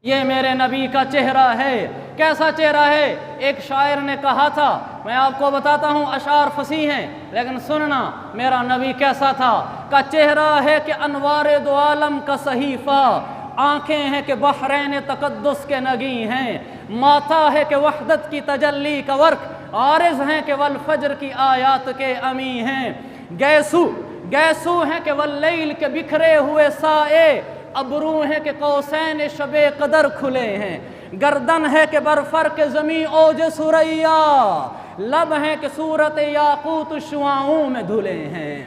یہ میرے نبی کا چہرہ ہے۔ کیسا چہرہ ہے؟ ایک شاعر نے کہا تھا، میں آپ کو بتاتا ہوں، اشعار فصیح ہیں لیکن سننا میرا نبی کیسا تھا۔ کا چہرہ ہے کہ انوار دو عالم کا صحیفہ، آنکھیں ہیں کہ بحرین تقدس کے نگیں ہیں، ماتھا ہے کہ وحدت کی تجلی کا ورق، عارض ہیں کہ والفجر کی آیات کے امی ہیں، گیسو ہیں کہ واللیل کے بکھرے ہوئے سائے، ابرو ہیں کہ قوسین شب قدر کھلے ہیں، گردن ہے کہ برفرق زمیں اوج سریا، لب ہیں کہ صورت یاقوت شعاعوں میں دھلے ہیں،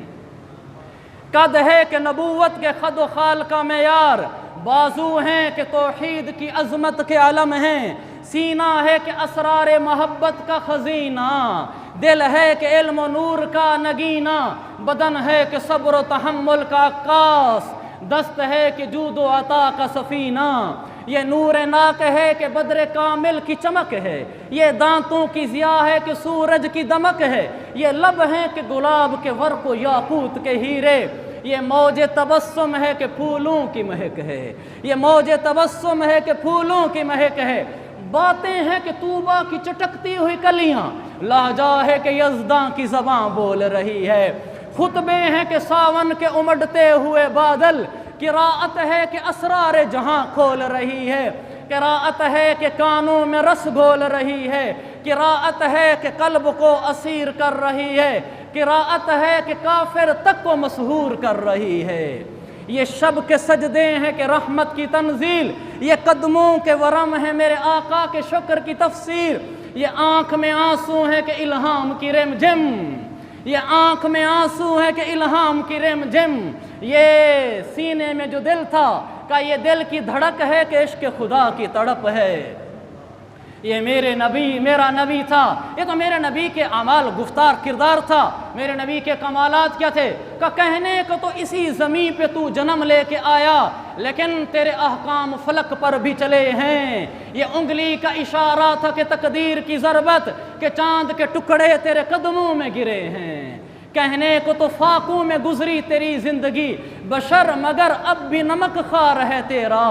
قد ہے کہ نبوت کے خد و خال کا معیار، بازو ہیں کہ توحید کی عظمت کے علم ہیں، سینہ ہے کہ اسرار محبت کا خزینہ، دل ہے کہ علم و نور کا نگینہ، بدن ہے کہ صبر و تحمل کا عکاس، دست ہے کہ جود و عطا کا سفینہ، یہ نور ناک ہے کہ بدر کامل کی چمک ہے، یہ دانتوں کی ضیاء ہے کہ سورج کی دمک ہے، یہ لب ہیں کہ گلاب کے ورق و یاقوت کے ہیرے، یہ موج تبسم ہے کہ پھولوں کی مہک ہے، یہ موج تبسم ہے کہ پھولوں کی مہک ہے، باتیں ہیں کہ طوبہ کی چٹکتی ہوئی کلیاں، لہجہ ہے کہ یزداں کی زباں بول رہی ہے، خطبے ہیں کہ ساون کے امڈتے ہوئے بادل، قراءت ہے کہ اسرار جہاں کھول رہی ہے، قراءت ہے کہ کانوں میں رس گھول رہی ہے، قراءت ہے کہ قلب کو اسیر کر رہی ہے، قراءت ہے کہ کافر تک کو مسحور کر رہی ہے، یہ شب کے سجدے ہیں کہ رحمت کی تنزیل، یہ قدموں کے ورم ہیں میرے آقا کے شکر کی تفسیر، یہ آنکھ میں آنسو ہیں کہ الہام کی رم جم، یہ آنکھ میں آنسو ہے کہ الہام کی رم جم، یہ سینے میں جو دل تھا کہ یہ دل کی دھڑک ہے کہ عشق خدا کی تڑپ ہے، یہ میرا نبی تھا، یہ تو میرے نبی کے اعمال گفتار کردار تھا، میرے نبی کے کمالات کیا تھے کہ کہنے کو تو اسی زمین پہ تو جنم لے کے آیا لیکن تیرے احکام فلک پر بھی چلے ہیں، یہ انگلی کا اشارہ تھا کہ تقدیر کی ضربت کہ چاند کے ٹکڑے تیرے قدموں میں گرے ہیں، کہنے کو تو فاقوں میں گزری تیری زندگی بشر مگر اب بھی نمک خوار ہے تیرا،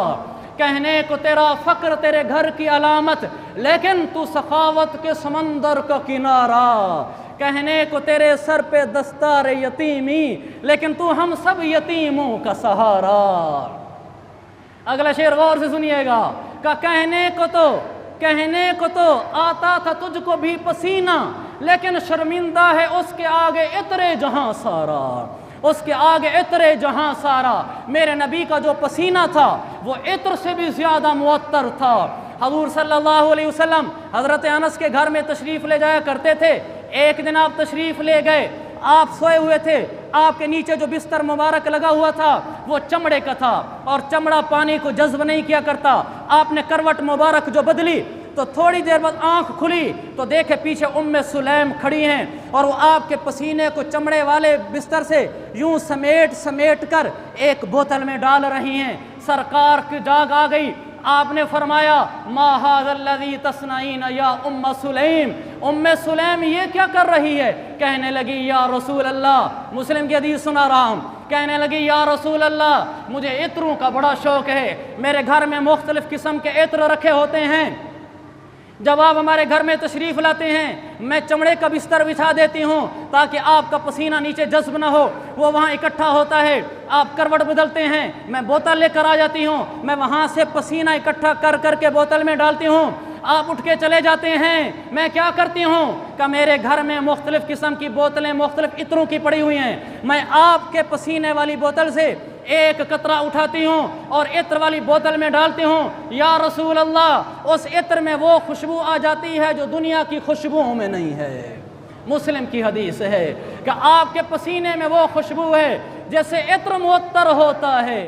کہنے کو تیرا فقر تیرے گھر کی علامت لیکن تو سخاوت کے سمندر کا کنارہ، کہنے کو تیرے سر پہ دستار یتیمی لیکن تو ہم سب یتیموں کا سہارا۔ اگلا شعر غور سے سنیے گا کہ کہنے کو تو آتا تھا تجھ کو بھی پسینہ لیکن شرمندہ ہے اس کے آگے عطر جہاں سارا، اس کے آگے عطر جہاں سارا، میرے نبی کا جو پسینہ تھا وہ عطر سے بھی زیادہ معطر تھا۔ حضور صلی اللہ علیہ وسلم حضرت انس کے گھر میں تشریف لے جایا کرتے تھے، ایک دن آپ تشریف لے گئے، آپ سوئے ہوئے تھے، آپ کے نیچے جو بستر مبارک لگا ہوا تھا وہ چمڑے کا تھا اور چمڑا پانی کو جذب نہیں کیا کرتا، آپ نے کروٹ مبارک جو بدلی تو تھوڑی دیر بعد آنکھ کھلی تو دیکھے پیچھے سلیم کھڑی ہیں اور وہ آپ کے پسینے کو چمڑے والے بستر سے یوں سمیٹ کر ایک بوتل میں ڈال رہی ہیں، سرکار کی جاگ آ گئی، آپ نے فرمایا ما ھذا الذی تصنعین یا ام سلیم یہ کیا کر رہی ہے؟ کہنے لگی یا رسول اللہ، مسلم کی حدیث سنا رہا ہوں، کہنے لگی یا رسول اللہ مجھے عطروں کا بڑا شوق ہے، میرے گھر میں مختلف قسم کے عطر رکھے ہوتے ہیں، جب آپ ہمارے گھر میں تشریف لاتے ہیں میں چمڑے کا بستر بچھا دیتی ہوں تاکہ آپ کا پسینہ نیچے جذب نہ ہو، وہ وہاں اکٹھا ہوتا ہے، آپ کروٹ بدلتے ہیں، میں بوتل لے کر آ جاتی ہوں، میں وہاں سے پسینہ اکٹھا کر کے بوتل میں ڈالتی ہوں، آپ اٹھ کے چلے جاتے ہیں، میں کیا کرتی ہوں کہ میرے گھر میں مختلف قسم کی بوتلیں مختلف عطروں کی پڑی ہوئی ہیں، میں آپ کے پسینے والی بوتل سے ایک قطرہ اٹھاتی ہوں اور عطر والی بوتل میں ڈالتی ہوں، یا رسول اللہ اس عطر میں وہ خوشبو آ جاتی ہے جو دنیا کی خوشبوؤں میں نہیں ہے۔ مسلم کی حدیث ہے کہ آپ کے پسینے میں وہ خوشبو ہے جیسے عطر معطر ہوتا ہے۔